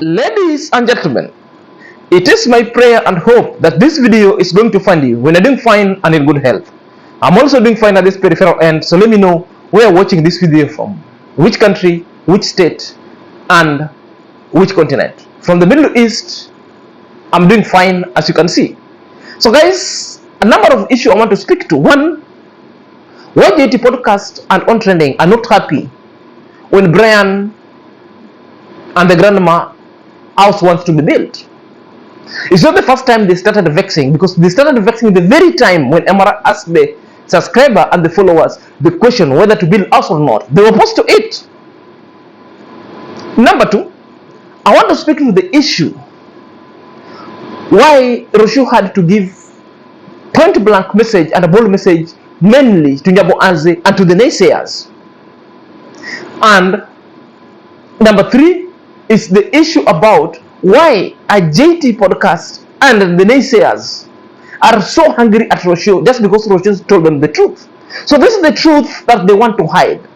Ladies and gentlemen, it is my prayer and hope that this video is going to find you when you're doing fine and in good health. I'm also doing fine at this peripheral end, so let me know where you're watching this video from, which country, which state, and which continent. From the Middle East, I'm doing fine, as you can see. So guys, a number of issues I want to speak to. One, why JTPodcast and OnTrending are not happy when Brian and the grandma house wants to be built. It's not the first time they started vexing, because they started vexing the very time when Emara asked the subscriber and the followers the question whether to build house or not. They were opposed to it. Number two, I want to speak to the issue why Roshu had to give point blank message and a bold message mainly to Nyabo Anze and to the naysayers. And number three is the issue about why a JTPodcast and the naysayers are so hungry at Roshu just because Roshu told them the truth. So this is the truth that they want to hide.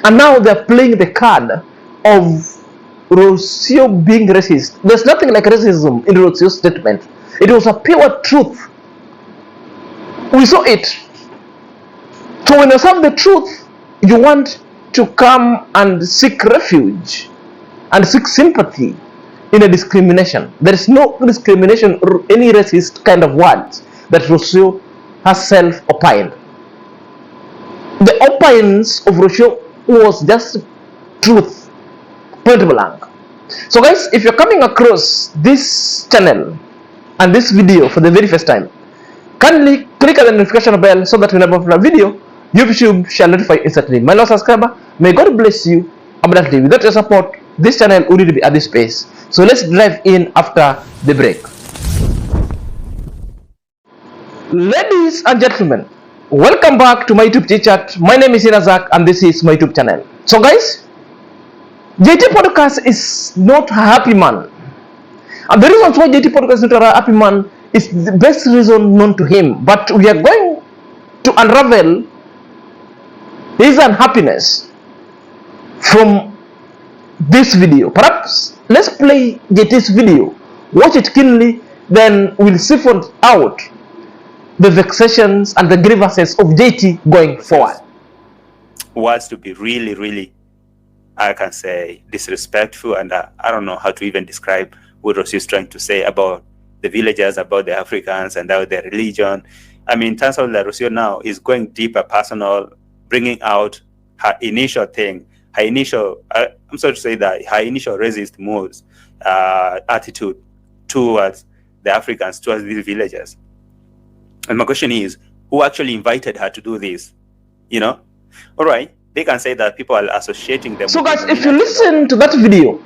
And now they're playing the card of Roshu being racist. There's nothing like racism in Roshu's statement. It was a pure truth. We saw it. So when you have the truth, you want to come and seek refuge and seek sympathy in a discrimination. There is no discrimination or any racist kind of words that Roshu has self-opined. The opinions of Roshu was just truth, point blank. So guys, if you're coming across this channel and this video for the very first time, kindly click on the notification bell so that whenever I upload a video, YouTube shall notify instantly. My Lord subscriber, may God bless you abundantly. Without your support, this channel wouldn't be at this pace. So let's dive in after the break. Ladies and gentlemen, welcome back to my YouTube chit-chat. My name is Irazak and this is my YouTube channel. So guys, JTPodcast is not a happy man. And the reason why JTPodcast is not a happy man is the best reason known to him. But we are going to unravel his unhappiness from this video. Perhaps let's play JT's video, watch it keenly, then we'll siphon out the vexations and the grievances of JT going forward. Words to be really, I can say, disrespectful, and I don't know how to even describe what Roshu is trying to say about the villagers, about the Africans, and about their religion. I mean, turns out that Roshu now is going deeper, personal, bringing out her initial thing, her initial, I'm sorry to say that, her initial racist moves, attitude towards the Africans, towards these villagers. And my question is, who actually invited her to do this? You know? All right, they can say that people are associating them. So guys, if you listen to that video,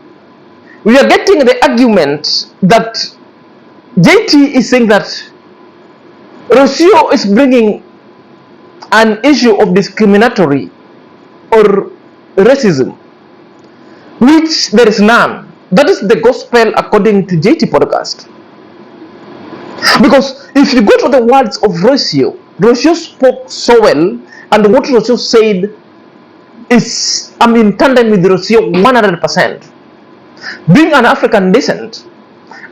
we are getting the argument that JT is saying that Roshu is bringing an issue of discriminatory or racism, which there is none. That is the gospel according to JTPodcast. Because if you go to the words of Roshu spoke so well, and what Roshu said is, in tandem with Roshu 100%. Being an African descent,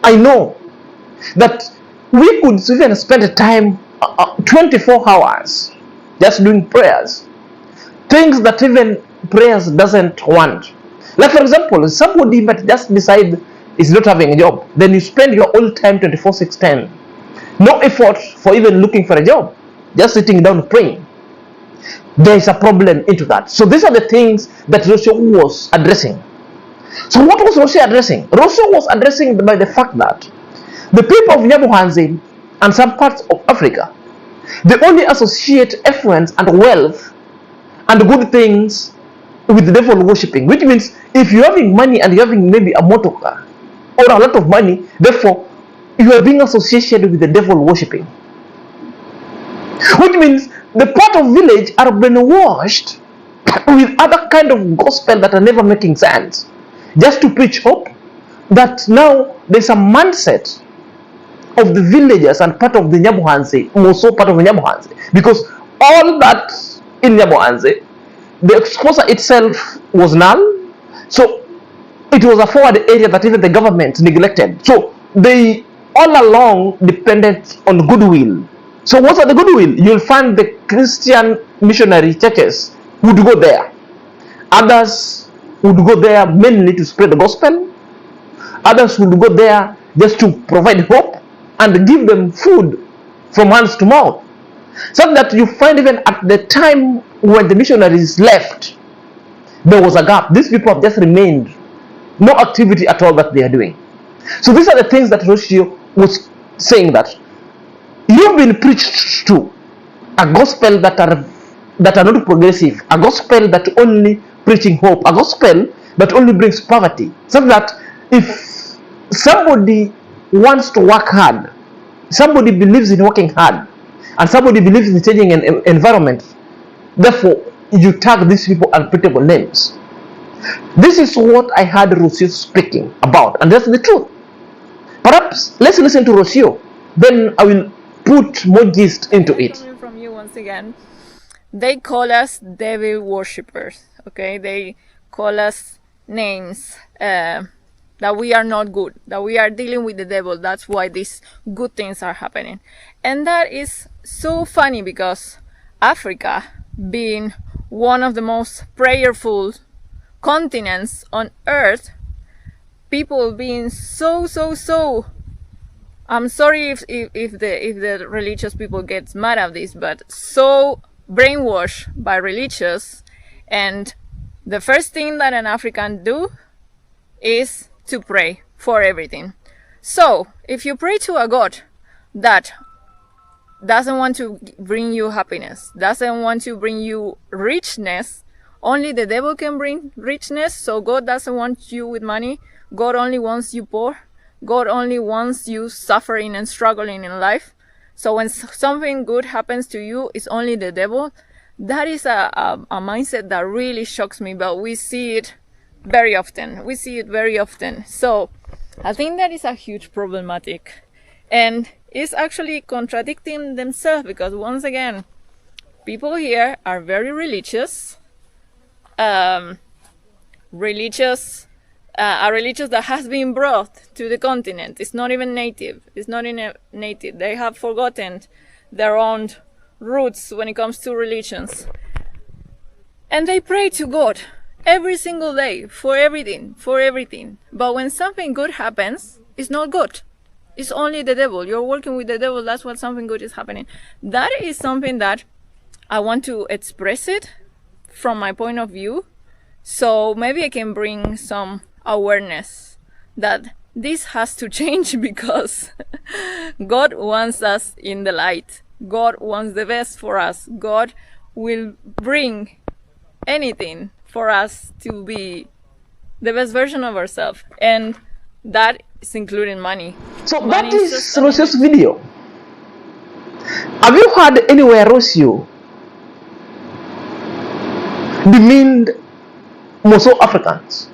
I know that we could even spend time 24 hours just doing prayers, things that even prayers doesn't want. Like for example, somebody might just decide is not having a job, then you spend your whole time 24/6, no effort for even looking for a job, just sitting down praying. There is a problem into that. So these are the things that Roshu was addressing. So what was Roshu addressing? Roshu was addressing by the fact that the people of Nyabohanzi and some parts of Africa, they only associate affluence and wealth and good things with devil worshipping, which means if you're having money and you're having maybe a motor car or a lot of money, therefore you are being associated with the devil worshipping, which means the part of village are brainwashed with other kind of gospel that are never making sense, just to preach hope that now there's a mindset of the villagers and part of the Nyabohanzi, also part of the Nyabohanzi, because all that in Nyabohanzi, the exposure itself was null. So it was a forward area that even the government neglected. So they all along depended on goodwill. So what are the goodwill? You'll find the Christian missionary churches would go there. Others would go there mainly to spread the gospel. Others would go there just to provide hope and give them food from hands to mouth. So that you find even at the time when the missionaries left, there was a gap. These people have just remained. No activity at all that they are doing. So these are the things that Rocio was saying, that you've been preached to a gospel that are not progressive, a gospel that only preaching hope, a gospel that only brings poverty. So that if somebody wants to work hard, somebody believes in working hard, and somebody believes in changing an environment, therefore you tag these people unputable names. This is what I heard Rocio speaking about, and that's the truth. Perhaps let's listen to Rocio, then I will put more gist into it. Coming from you once again, they call us devil worshippers, okay? They call us names, that we are not good, that we are dealing with the devil. That's why these good things are happening. And that is so funny, because Africa, being one of the most prayerful continents on earth, people being so I'm sorry if the religious people gets mad at this, but so brainwashed by religious, and the first thing that an African do is to pray for everything. So if you pray to a God that doesn't want to bring you happiness, doesn't want to bring you richness, only the devil can bring richness. So God doesn't want you with money. God only wants you poor. God only wants you suffering and struggling in life. So when something good happens to you, it's only the devil. That is a mindset that really shocks me, but we see it very often. So I think that is a huge problematic, and it's actually contradicting themselves, because once again, people here are very religious, a religious that has been brought to the continent. It's not even native. They have forgotten their own roots when it comes to religions. And they pray to God every single day for everything. But when something good happens, it's not good. It's only the devil. You're working with the devil. That's when something good is happening. That is something that I want to express it from my point of view. So maybe I can bring some awareness that this has to change, because God wants us in the light. God wants the best for us. God will bring anything for us to be the best version of ourselves, and that is including money. So money that is Rocio's video. Have you heard anywhere Rocio demeaned most Africans?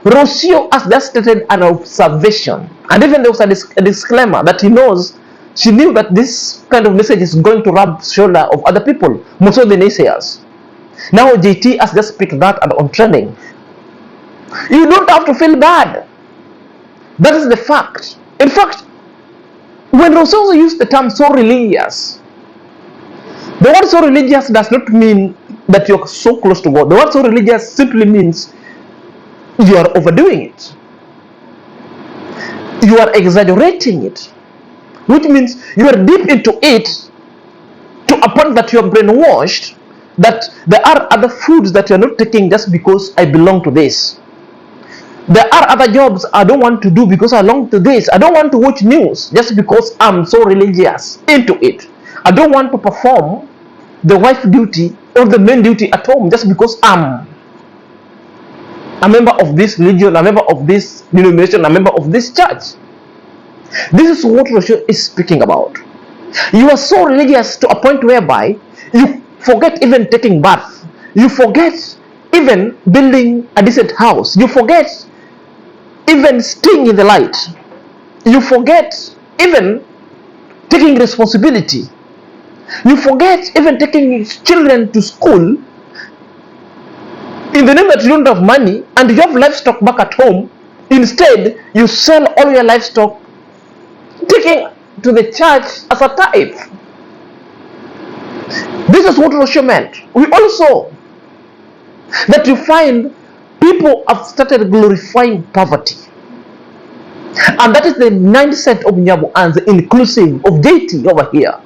Rocio has just stated an observation, and even there was a disclaimer that she knew that this kind of message is going to rub shoulder of other people, most of the naysayers. Now JT has just picked that and OnTrending. You don't have to feel bad. That is the fact. In fact, when Rocio used the term so religious, the word so religious does not mean that you're so close to God. The word so religious simply means you are overdoing it. You are exaggerating it, which means you are deep into it to a point that you are brainwashed that there are other foods that you are not taking just because I belong to this. There are other jobs I don't want to do because I belong to this. I don't want to watch news just because I'm so religious into it. I don't want to perform the wife duty or the main duty at home just because I'm a member of this religion, a member of this denomination, a member of this church. This is what Rocio is speaking about. You are so religious to a point whereby you forget even taking bath. You forget even building a decent house. You forget even staying in the light. You forget even taking responsibility. You forget even taking children to school in the name that you don't have money and you have livestock back at home, instead you sell all your livestock, taking to the church as a tithe. This is what Rocio meant. We also that you find people have started glorifying poverty, and that is the mindset of Nyabu and the inclusive of JT over here.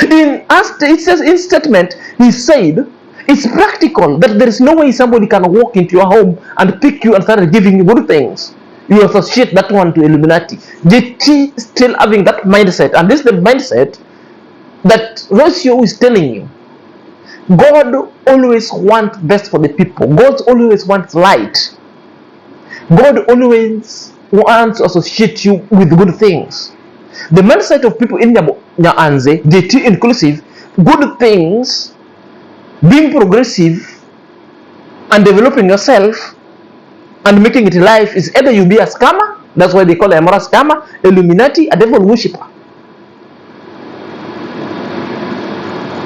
It says in statement, he said it's practical that there is no way somebody can walk into your home and pick you and start giving you good things. You associate that one to Illuminati. JT still having that mindset, and this is the mindset that Rocio is telling you. God always wants best for the people. God always wants light. God always wants to associate you with good things. The mindset of people in Nyaanze, JT inclusive, good things, being progressive and developing yourself and making it life is either you be a scammer, that's why they call a moral scammer, Illuminati, a devil worshipper.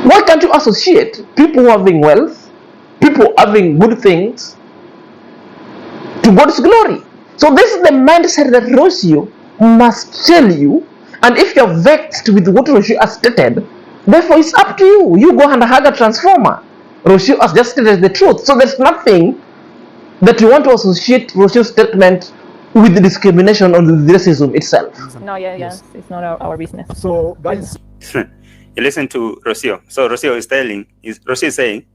Why can't you associate people having wealth, people having good things to God's glory? So this is the mindset that Rocio must tell you, and if you're vexed with what Rocio has stated, therefore it's up to you. You go and hug a transformer. Rocio has just stated the truth. So there's nothing that you want to associate Rocio's statement with the discrimination or the racism itself. No, yes, it's not our business. So, guys, You listen to Rocio. So Rocio is saying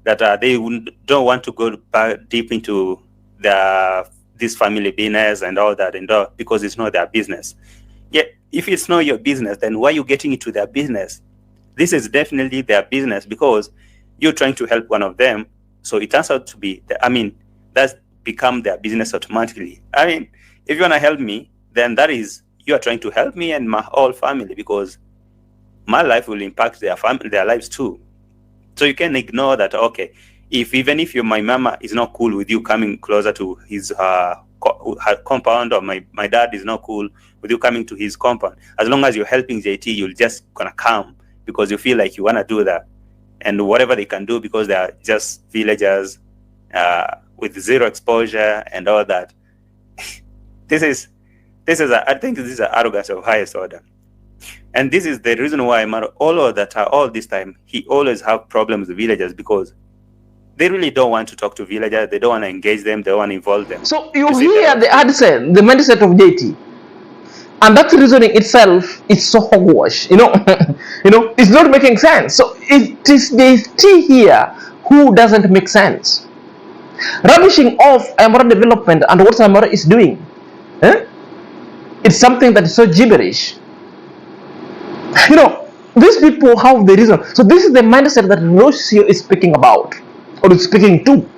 that they don't want to go back deep into this family business and all that, because it's not their business. Yeah, if it's not your business, then why are you getting into their business? This is definitely their business because you're trying to help one of them. So it turns out to be, that's become their business automatically. If you want to help me, then that is, you are trying to help me and my whole family, because my life will impact their lives too. So you can ignore that. Okay, even if my mama is not cool with you coming closer to her compound, or my dad is not cool with you coming to his compound, as long as you're helping JT, you're just gonna come because you feel like you wanna do that, and whatever they can do because they are just villagers with zero exposure and all that. I think this is an arrogance of highest order. And this is the reason why all this time, he always have problems with villagers, because they really don't want to talk to villagers. They don't want to engage them. They don't want to involve them. So you hear the accent, the mindset of JT, and that reasoning itself is so hogwash. It's not making sense. So it is JT here who doesn't make sense. Rubbishing off Amara development and what Amara is doing, it's something that is so gibberish. These people have the reason. So this is the mindset that Rocio is speaking about, or is speaking to.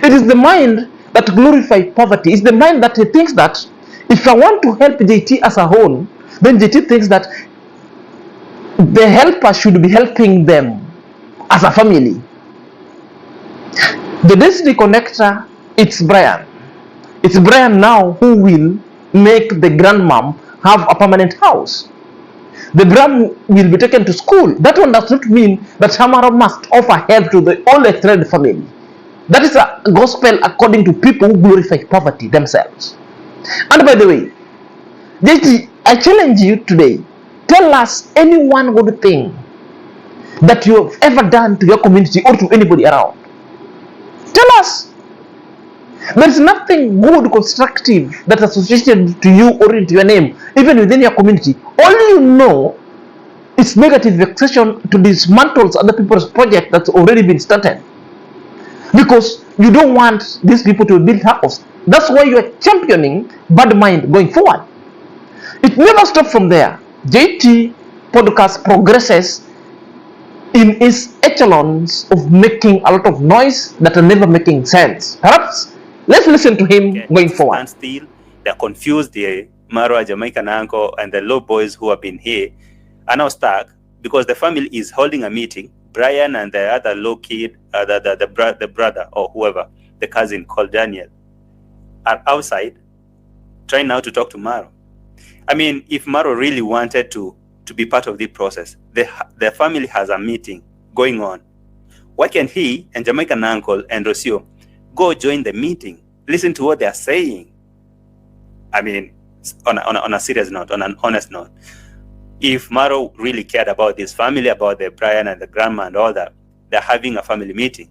It is the mind that glorifies poverty. It's the mind that he thinks that if I want to help JT as a whole, then JT thinks that the helper should be helping them as a family. The destiny connector, it's Brian. It's Brian now who will make the grandmom have a permanent house. The gram will be taken to school. That one does not mean that Hamara must offer help to the all extended family. That is a gospel according to people who glorify poverty themselves. And by the way, JT, I challenge you today. Tell us any one good thing that you have ever done to your community or to anybody around. Tell us. There is nothing good, constructive that is associated to you or into your name, even within your community. All you know is negative vexation to dismantle other people's project that's already been started. Because you don't want these people to build house. That's why you are championing bad mind going forward. It never stops from there. JTPodcast progresses in its echelons of making a lot of noise that are never making sense. Perhaps let's listen to him going forward. And still, they're confused. The Marwa, Jamaican uncle, and the low boys who have been here are now stuck because the family is holding a meeting. Brian and the other low kid, the brother or whoever, the cousin called Daniel, are outside trying now to talk to Maro. If Maro really wanted to be part of the process, the family has a meeting going on. why can't he and Jamaican uncle and Rocio go join the meeting, listen to what they are saying? I mean, on a serious note, on an honest note, if Maro really cared about this family, about the Brian and the grandma and all that, they're having a family meeting.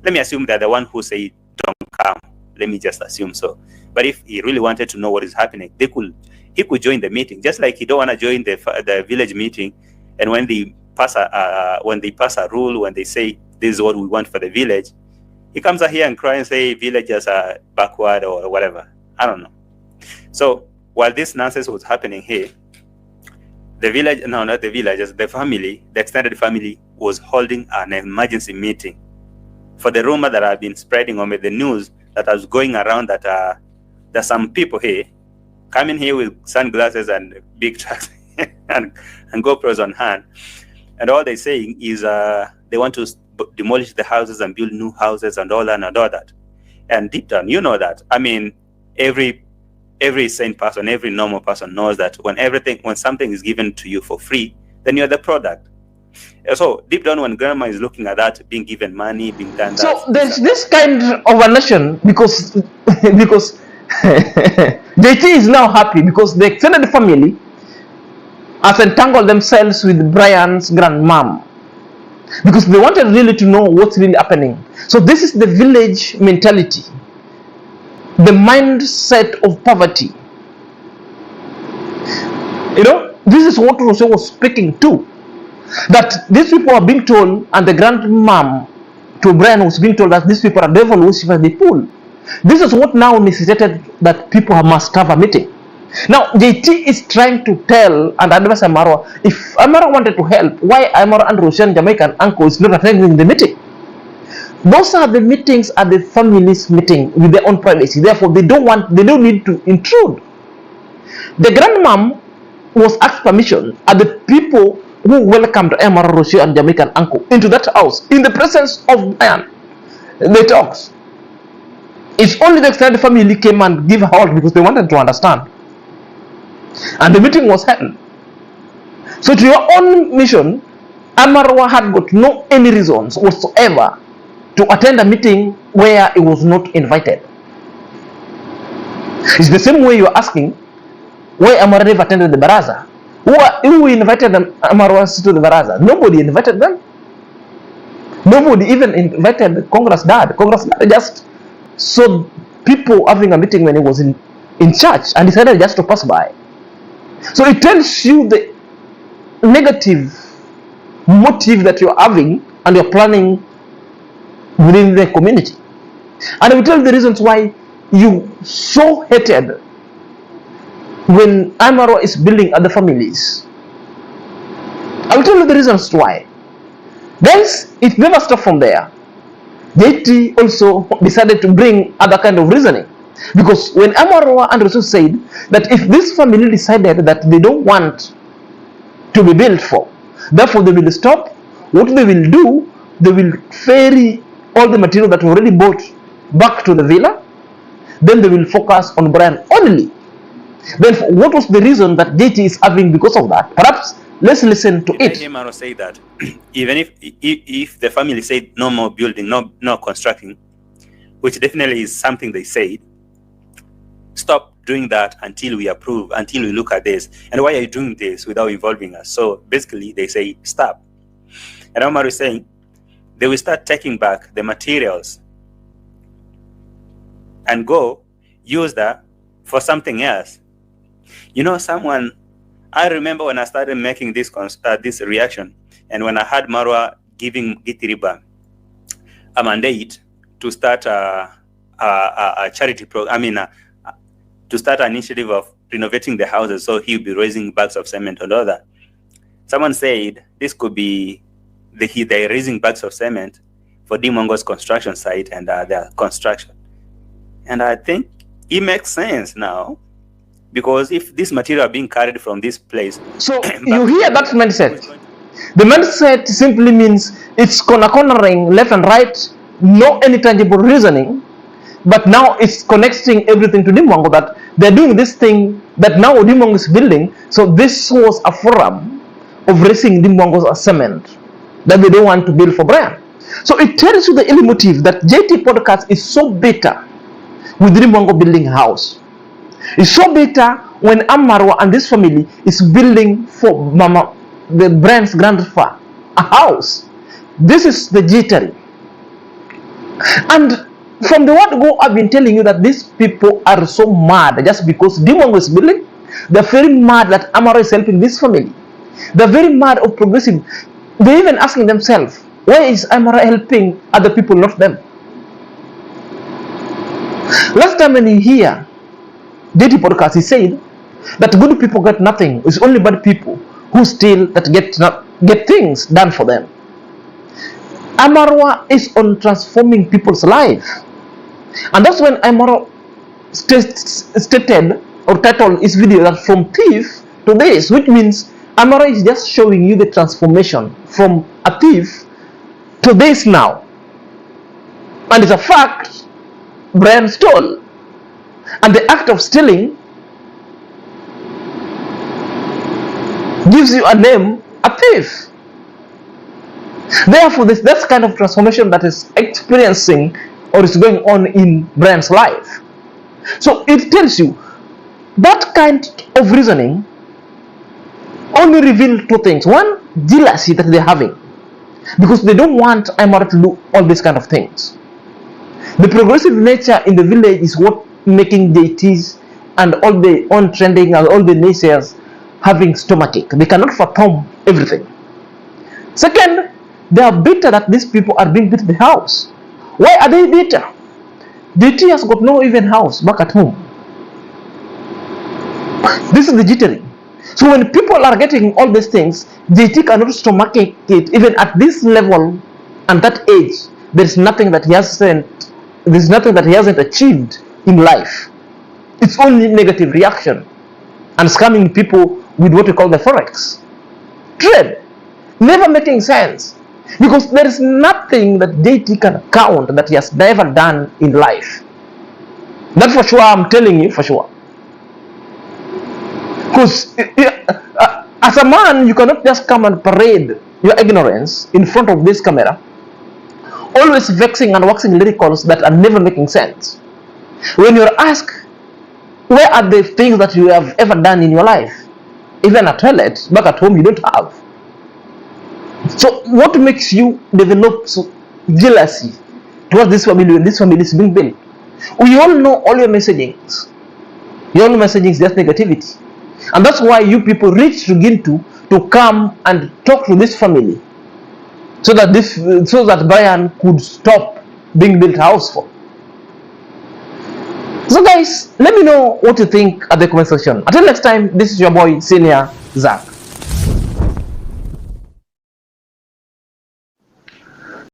Let me assume they're the one who say don't come. Let me just assume so. But if he really wanted to know what is happening, he could join the meeting, just like he don't want to join the village meeting. And when they pass a rule, when they say this is what we want for the village, he comes out here and cry and say villagers are backward or whatever. I don't know. So while this nonsense was happening here, the family, the extended family was holding an emergency meeting for the rumor that had been spreading on the news that was going around that there's some people here coming here with sunglasses and big trucks and GoPros on hand, and all they're saying is they want to demolish the houses and build new houses and all that. And deep down, you know that. I mean, every sane person, every normal person knows that when something is given to you for free, then you're the product. So deep down, when grandma is looking at that, being given money, being done that. So there's this kind of a nation because JT is now happy because the extended family has entangled themselves with Brian's grandmom because they wanted really to know what's really happening. So this is the village mentality, the mindset of poverty. You know, this is what Rousseau was speaking to. That these people are being told, and the grandmom to Brian was being told that these people are devil worshippers, they fool. This is what now necessitated that people must have a meeting. Now, JT is trying to tell and advise Amaro, if Amaro wanted to help, why Amaro and Roshan, Jamaican uncle, is not attending the meeting? Those are the meetings at the family's meeting with their own privacy. Therefore, they don't need to intrude. The grandmom was asked permission at the people who welcomed Amaro, Roshan, and Jamaican uncle into that house in the presence of Brian. They talked. It's only the extended family came and gave a halt because they wanted to understand. And the meeting was held. So to your own mission, Amarwa had got no any reasons whatsoever to attend a meeting where he was not invited. It's the same way you're asking why Amarwa never attended the baraza. Who invited Amarwas to the baraza? Nobody invited them. Nobody even invited Congress dad. Congress dad just saw people having a meeting when he was in church and decided just to pass by. So it tells you the negative motive that you're having and you're planning within the community. And I will tell you the reasons why you so hated when Amaro is building other families. I will tell you the reasons why. Then it never stopped from there. JT also decided to bring other kind of reasoning. Because when Amaro and Rasul said that if this family decided that they don't want to be built for, therefore they will stop, what they will do, they will ferry all the material that were already bought back to the villa, then they will focus on Brian only. Then what was the reason that JT is having because of that? Perhaps let's listen to it. Amaro say that even if the family said no more building, no constructing, which definitely is something they said, stop doing that until we approve, until we look at this. And why are you doing this without involving us? So basically they say stop. And Omar is saying they will start taking back the materials and go use that for something else. You know, I remember when I started making this reaction, and when I had Marwa giving Gitiriba a mandate to start a charity program, to start an initiative of renovating the houses, so he'll be raising bags of cement and all that. Someone said this could be they're raising bags of cement for Dimongo's construction site and their construction. And I think it makes sense now, because if this material being carried from this place, so you hear that mindset. The mindset simply means it's cornering left and right, no any tangible reasoning, but now it's connecting everything to Dimongo, that they're doing this thing that now Dimongo is building. So this was a forum of raising Dimongo's cement that they don't want to build for Brian. So it tells you the ill motive that JT Podcast is so bitter with Rimongo building a house. It's so bitter when Amarwa and this family is building for Mama, the brand's grandfather, a house. This is the jittery. And from the word go, I've been telling you that these people are so mad just because Dimongo is building. They're very mad that Amaro is helping this family. They're very mad of progressive. They're even asking themselves, why is Amaro helping other people, not them? Last time when you hear JT Podcast, he said that good people get nothing. It's only bad people who steal that get things done for them. Amarwa is on transforming people's life. And that's when Amaro stated or titled his video that from thief to this, which means Amaro is just showing you the transformation from a thief to this now. And it's a fact, Brian stole. And the act of stealing gives you a name, a thief. Therefore, this kind of transformation that is experiencing or is going on in Brian's life. So it tells you that kind of reasoning only reveals two things. One, jealousy that they're having, because they don't want Amaro to do all these kind of things. The progressive nature in the village is what making JTs and all the OnTrending and all the naysayers having stomachache. They cannot fathom everything. Second, they are bitter that these people are being built the house. Why are they bitter? JT has got no even house back at home. This is the jittery. So when people are getting all these things, JT cannot stomachache it. Even at this level and that age, there's nothing that he hasn't achieved in life. It's only negative reaction and scamming people with what we call the forex trade, never making sense, because there is nothing that JT can count that he has never done in life. That for sure, I'm telling you for sure. Because as a man, you cannot just come and parade your ignorance in front of this camera, always vexing and waxing lyricals that are never making sense. When you're asked, where are the things that you have ever done in your life? Even a toilet, back at home, you don't have. So what makes you develop jealousy towards this family when this family is being built? We all know all your messagings. Your messaging is just negativity. And that's why you people reach to Gintu to come and talk to this family, so that Brian could stop being built house for. So guys, let me know what you think at the comment section. Until next time, this is your boy Senior Zach.